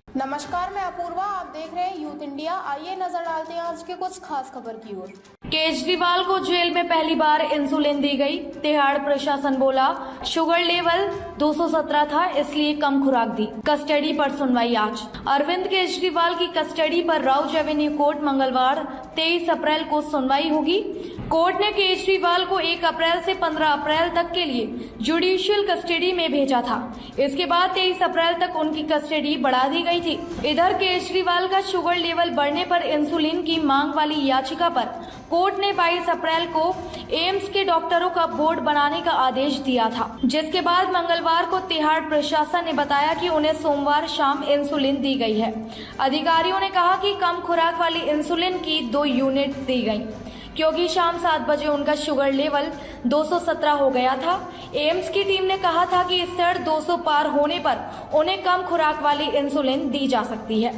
नमस्कार, मैं अपूर्वा, आप देख रहे हैं यूथ इंडिया। आइए नजर डालते हैं आज के कुछ खास खबर की ओर। केजरीवाल को जेल में पहली बार इंसुलिन दी गई। तिहाड़ प्रशासन बोला शुगर लेवल 217 था, इसलिए कम खुराक दी। कस्टडी पर सुनवाई आज। अरविंद केजरीवाल की कस्टडी पर राउज एवेन्यू कोर्ट मंगलवार 23 अप्रैल को सुनवाई होगी। कोर्ट ने केजरीवाल को 1 अप्रैल से 15 अप्रैल तक के लिए जुडिशियल कस्टडी में भेजा था। इसके बाद 23 अप्रैल तक उनकी कस्टडी बढ़ा दी गई थी। इधर केजरीवाल का शुगर लेवल बढ़ने पर इंसुलिन की मांग वाली याचिका पर कोर्ट ने 22 अप्रैल को एम्स के डॉक्टरों का बोर्ड बनाने का आदेश दिया था, जिसके बाद मंगलवार को तिहाड़ प्रशासन ने बताया कि उन्हें सोमवार शाम इंसुलिन दी गई है। अधिकारियों ने कहा कि कम खुराक वाली इंसुलिन की 2 यूनिट दी गई, क्योंकि शाम 7 बजे उनका शुगर लेवल 217 हो गया था। एम्स की टीम ने कहा था कि स्तर 200 पार होने पर उन्हें कम खुराक वाली इंसुलिन दी जा सकती है।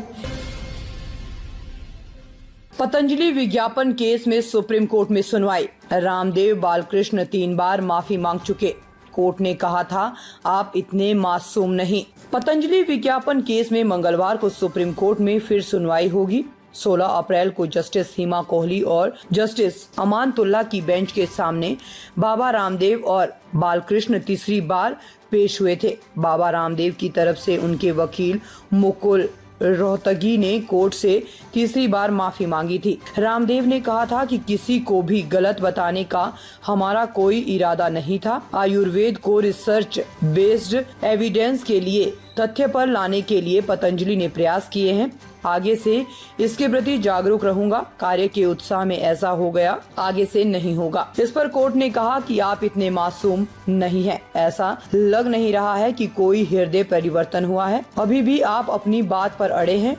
पतंजलि विज्ञापन केस में सुप्रीम कोर्ट में सुनवाई। रामदेव बालकृष्ण 3 बार माफी मांग चुके। कोर्ट ने कहा था आप इतने मासूम नहीं। पतंजलि विज्ञापन केस में मंगलवार को सुप्रीम कोर्ट में फिर सुनवाई होगी। 16 अप्रैल को जस्टिस हिमा कोहली और जस्टिस अमानतुल्ला की बेंच के सामने बाबा रामदेव और बालकृष्ण तीसरी बार पेश हुए थे। बाबा रामदेव की तरफ से उनके वकील मुकुल रोहतगी ने कोर्ट से तीसरी बार माफी मांगी थी। रामदेव ने कहा था कि किसी को भी गलत बताने का हमारा कोई इरादा नहीं था। आयुर्वेद को रिसर्च बेस्ड एविडेंस के लिए तथ्य पर लाने के लिए पतंजलि ने प्रयास किए हैं। आगे से इसके प्रति जागरूक रहूंगा। कार्य के उत्साह में ऐसा हो गया, आगे से नहीं होगा। इस पर कोर्ट ने कहा कि आप इतने मासूम नहीं हैं। ऐसा लग नहीं रहा है कि कोई हृदय परिवर्तन हुआ है। अभी भी आप अपनी बात पर अड़े हैं।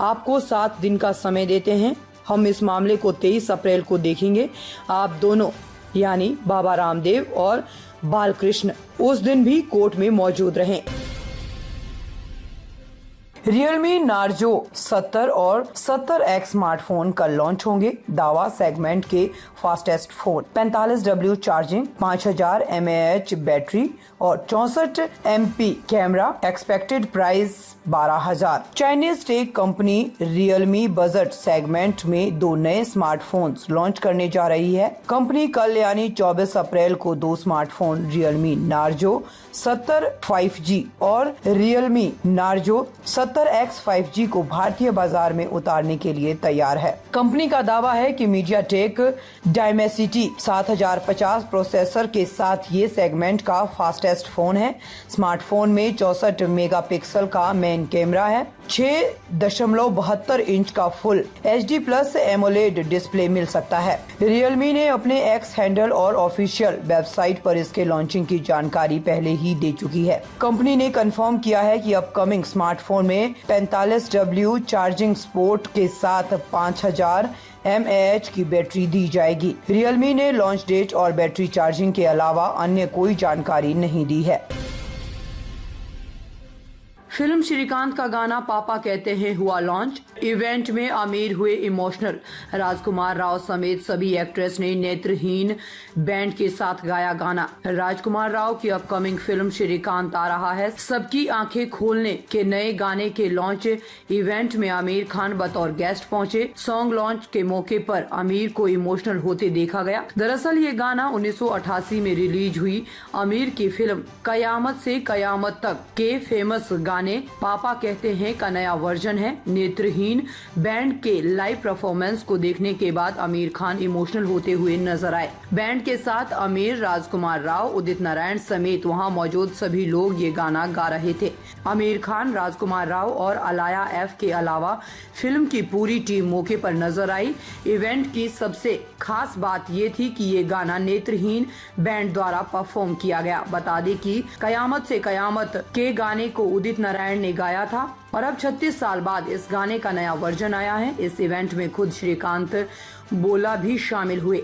आपको 7 दिन का समय देते हैं। हम इस मामले को 23 अप्रैल को देखेंगे। आप दोनों यानी बाबा रामदेव और बालकृष्ण उस दिन भी कोर्ट में मौजूद रहें। Realme Narzo 70 और 70X स्मार्टफोन कल लॉन्च होंगे। दावा सेगमेंट के fastest phone, 45W charging, 5000 mAh battery और 64 MP camera. Expected price 12,000। Chinese tech company Realme budget segment में 2 नए स्मार्टफोन्स लॉन्च करने जा रही है। कंपनी कल यानी 24 अप्रैल को 2 स्मार्टफोन Realme Narzo 70 5G और Realme Narzo 70X 5G को भारतीय बाजार में उतारने के लिए तैयार है। कंपनी का दावा है कि मीडियाटेक डायमेंसिटी 7050 प्रोसेसर के साथ ये सेगमेंट का फास्टेस्ट फोन है। स्मार्टफोन में 64 मेगापिक्सल का मेन कैमरा है। 6.72 इंच का फुल HD+ एमोलेड डिस्प्ले मिल सकता है। Realme ने अपने एक्स हैंडल और ऑफिशियल वेबसाइट पर इसके लॉन्चिंग की जानकारी पहले ही दे चुकी है। कंपनी ने कंफर्म किया है कि अपकमिंग स्मार्टफोन में 45W चार्जिंग सपोर्ट के साथ 5000 mAh की बैटरी दी जाएगी। Realme ने लॉन्च डेट और बैटरी चार्जिंग के अलावा अन्य कोई जानकारी नहीं दी है। फिल्म श्रीकांत का गाना पापा कहते हैं हुआ लॉन्च। इवेंट में आमिर हुए इमोशनल। राजकुमार राव समेत सभी एक्ट्रेस ने नेत्रहीन बैंड के साथ गाया गाना। राजकुमार राव की अपकमिंग फिल्म श्रीकांत आ रहा है। सबकी आंखें खोलने के नए गाने के लॉन्च इवेंट में आमिर खान बतौर गेस्ट पहुंचे। सॉन्ग लॉन्च के मौके पर आमिर को इमोशनल होते देखा गया। दरअसल ये गाना 1988 में रिलीज हुई आमिर की फिल्म कयामत से कयामत तक के फेमस गाने पापा कहते हैं का नया वर्जन है। नेत्रहीन बैंड के लाइव परफॉर्मेंस को देखने के बाद आमिर खान इमोशनल होते हुए नजर आए। बैंड के साथ आमिर, राजकुमार राव, उदित नारायण समेत वहां मौजूद सभी लोग ये गाना गा रहे थे। आमिर खान, राजकुमार राव और अलाया एफ के अलावा फिल्म की पूरी टीम मौके पर नजर आई। इवेंट की सबसे खास बात ये थी कि ये गाना नेत्रहीन बैंड द्वारा परफॉर्म किया गया। बता दें कि कयामत से कयामत के गाने को उदित नारायण ने गाया था और अब 36 साल बाद इस गाने का नया वर्जन आया है। इस इवेंट में खुद श्रीकांत बोला भी शामिल हुए।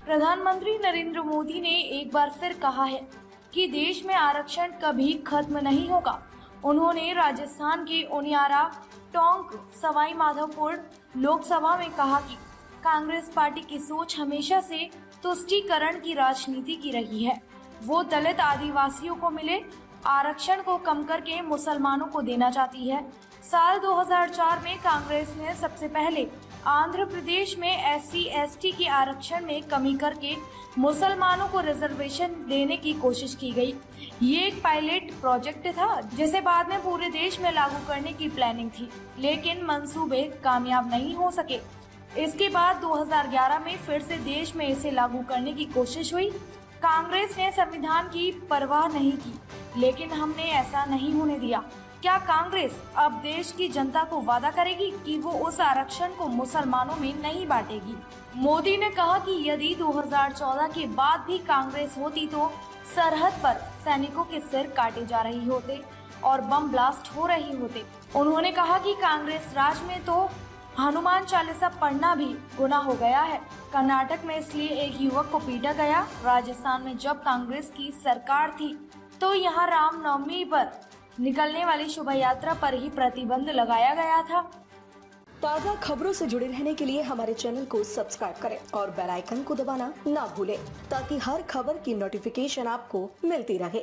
प्रधानमंत्री नरेंद्र मोदी ने एक बार फिर कहा है कि देश में आरक्षण कभी खत्म नहीं होगा। उन्होंने राजस्थान के उनियारा, टोंक, सवाई माधोपुर लोकसभा में कहा कि कांग्रेस पार्टी की सोच हमेशा से तुष्टीकरण की राजनीति की रही है, वो दलित आदिवासियों को मिले आरक्षण को कम करके मुसलमानों को देना चाहती है। साल 2004 में कांग्रेस ने सबसे पहले आंध्र प्रदेश में SC/ST के आरक्षण में कमी करके मुसलमानों को रिजर्वेशन देने की कोशिश की गई। ये एक पायलट प्रोजेक्ट था जिसे बाद में पूरे देश में लागू करने की प्लानिंग थी, लेकिन मंसूबे कामयाब नहीं हो सके। इसके बाद 2011 में फिर से देश में इसे लागू करने की कोशिश हुई। कांग्रेस ने संविधान की परवाह नहीं की, लेकिन हमने ऐसा नहीं होने दिया। क्या कांग्रेस अब देश की जनता को वादा करेगी कि वो उस आरक्षण को मुसलमानों में नहीं बांटेगी? मोदी ने कहा कि यदि 2014 के बाद भी कांग्रेस होती तो सरहद पर सैनिकों के सिर काटे जा रहे होते और बम ब्लास्ट हो रहे होते। उन्होंने कहा कि कांग्रेस राज में तो हनुमान चालीसा पढ़ना भी गुनाह हो गया है। कर्नाटक में इसलिए एक युवक को पीटा गया। राजस्थान में जब कांग्रेस की सरकार थी तो यहाँ रामनवमी पर निकलने वाली शोभा यात्रा पर ही प्रतिबंध लगाया गया था। ताज़ा खबरों से जुड़े रहने के लिए हमारे चैनल को सब्सक्राइब करें और बेल आइकन को दबाना ना भूलें ताकि हर खबर की नोटिफिकेशन आपको मिलती रहे।